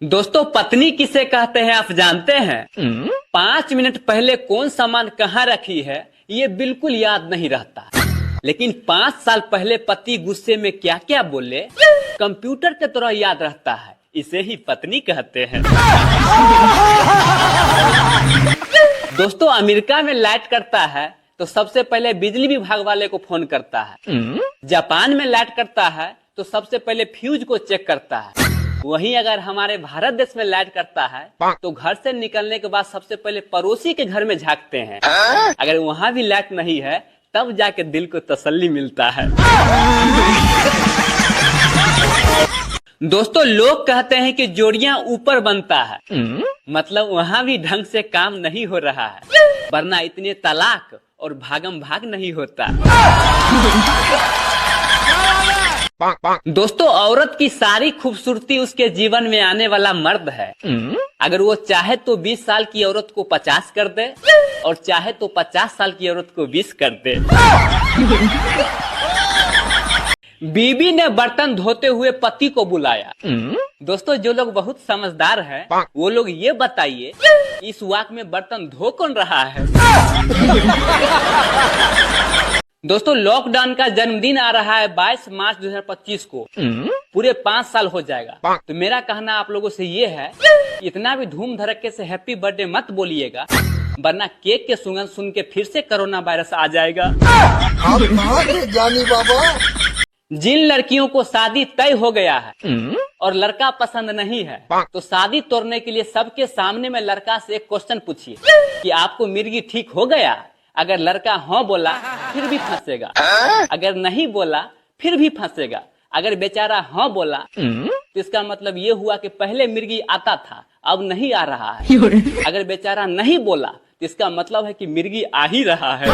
दोस्तों, पत्नी किसे कहते हैं आप जानते हैं? 5 मिनट पहले कौन सामान कहाँ रखी है ये बिल्कुल याद नहीं रहता, लेकिन 5 साल पहले पति गुस्से में क्या क्या बोले कंप्यूटर के तरह याद रहता है। इसे ही पत्नी कहते हैं। दोस्तों, अमेरिका में लाइट कटता है तो सबसे पहले बिजली विभाग वाले को फोन करता है। जापान में लाइट कटता है तो सबसे पहले फ्यूज को चेक करता है। वहीं अगर हमारे भारत देश में लाइट कटता है तो घर से निकलने के बाद सबसे पहले पड़ोसी के घर में झांकते हैं। अगर वहाँ भी लाइट नहीं है तब जाके दिल को तसल्ली मिलता है। दोस्तों, लोग कहते हैं कि जोड़ियां ऊपर बनता है, मतलब वहाँ भी ढंग से काम नहीं हो रहा है, वरना इतने तलाक और भागम भाग नहीं होता। दोस्तों, औरत की सारी खूबसूरती उसके जीवन में आने वाला मर्द है। अगर वो चाहे तो 20 साल की औरत को 50 कर दे और चाहे तो 50 साल की औरत को 20 कर दे। बीबी ने बर्तन धोते हुए पति को बुलाया। दोस्तों, जो लोग बहुत समझदार हैं, वो लोग ये बताइए इस वाक में बर्तन धो कौन रहा है? दोस्तों, लॉकडाउन का जन्मदिन आ रहा है 22 मार्च 2025 को। पूरे 5 साल हो जाएगा। तो मेरा कहना आप लोगों से ये है, इतना भी धूम धड़के से हैप्पी बर्थडे मत बोलिएगा, वरना केक के सुगंध सुन के फिर से कोरोना वायरस आ जाएगा। जानी बाबा, जिन लड़कियों को शादी तय हो गया है और लड़का पसंद नहीं है, तो शादी तोड़ने के लिए सबके सामने में लड़का से एक क्वेश्चन पूछिए कि आपको मिर्गी ठीक हो गया? अगर लड़का हाँ बोला फिर भी फंसेगा, अगर नहीं बोला फिर भी फंसेगा। अगर बेचारा हाँ बोला तो इसका मतलब ये हुआ कि पहले मिर्गी आता था, अब नहीं आ रहा है। अगर बेचारा नहीं बोला तो इसका मतलब है कि मिर्गी आ ही रहा है।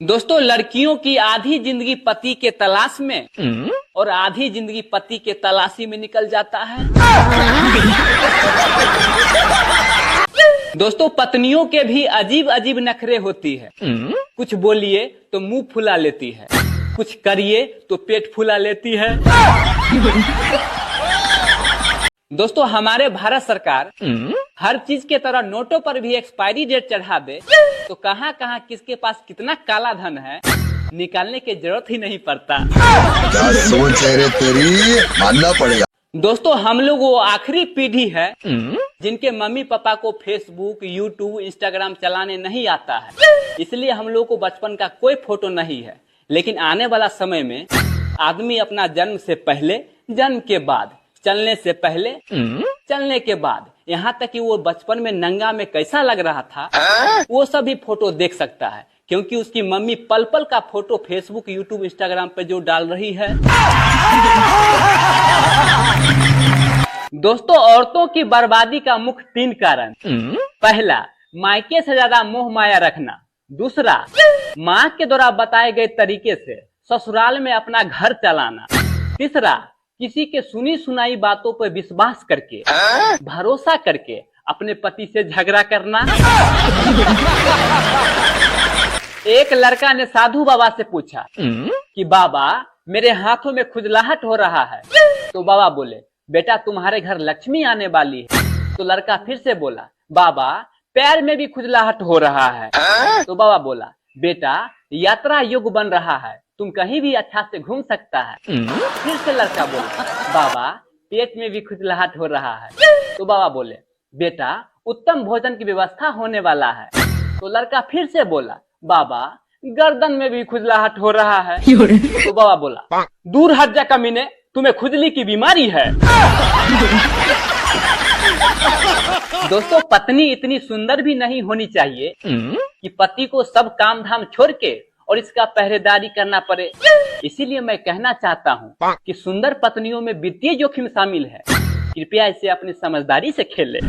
दोस्तों, लड़कियों की आधी जिंदगी पति के तलाश में और आधी जिंदगी पति के तलाशी में निकल जाता है। दोस्तों, पत्नियों के भी अजीब अजीब नखरे होती है। कुछ बोलिए तो मुंह फुला लेती है, कुछ करिए तो पेट फुला लेती है। दोस्तों, हमारे भारत सरकार हर चीज के तरह नोटों पर भी एक्सपायरी डेट चढ़ा दे तो कहाँ कहाँ किसके पास कितना काला धन है निकालने की जरूरत ही नहीं पड़ता। क्या सोच है रे तेरी, मानना पड़ेगा। दोस्तों, हम लोग वो आखिरी पीढ़ी है जिनके मम्मी पापा को फेसबुक, यूट्यूब, इंस्टाग्राम चलाने नहीं आता है, इसलिए हम लोग को बचपन का कोई फोटो नहीं है। लेकिन आने वाला समय में आदमी अपना जन्म से पहले, जन्म के बाद, चलने से पहले, चलने के बाद, यहाँ तक कि वो बचपन में नंगा में कैसा लग रहा था वो सभी फोटो देख सकता है, क्योंकि उसकी मम्मी पल पल का फोटो फेसबुक, यूट्यूब, इंस्टाग्राम पे जो डाल रही है। दोस्तों, औरतों की बर्बादी का मुख्य 3 कारण। पहला, मायके से ज्यादा मोह माया रखना। दूसरा, माँ के द्वारा बताए गए तरीके से ससुराल में अपना घर चलाना। तीसरा, किसी के सुनी सुनाई बातों पर विश्वास करके, भरोसा करके अपने पति से झगड़ा करना। एक लड़का ने साधु बाबा से पूछा कि बाबा, मेरे हाथों में खुजलाहट हो रहा है। तो बाबा बोले, बेटा तुम्हारे घर लक्ष्मी आने वाली है। तो लड़का फिर से बोला, बाबा पैर में भी खुजलाहट हो रहा है। तो बाबा बोला, बेटा यात्रा युग बन रहा है, तुम कहीं भी अच्छा से घूम सकता है। फिर से लड़का बोला, बाबा पेट में भी खुजलाहट हो रहा है। तो बाबा बोले, बेटा उत्तम भोजन की व्यवस्था होने वाला है। तो लड़का फिर से बोला, बाबा गर्दन में भी खुजलाहट हो रहा है। तो बाबा बोला, दूर हट जा कमीने, तुम्हें खुजली की बीमारी है। दोस्तों, पत्नी इतनी सुंदर भी नहीं होनी चाहिए कि पति को सब काम धाम छोड़ के और इसका पहरेदारी करना पड़े। इसीलिए मैं कहना चाहता हूँ कि सुंदर पत्नियों में वित्तीय जोखिम शामिल है। कृपया इसे अपनी समझदारी से खेलें।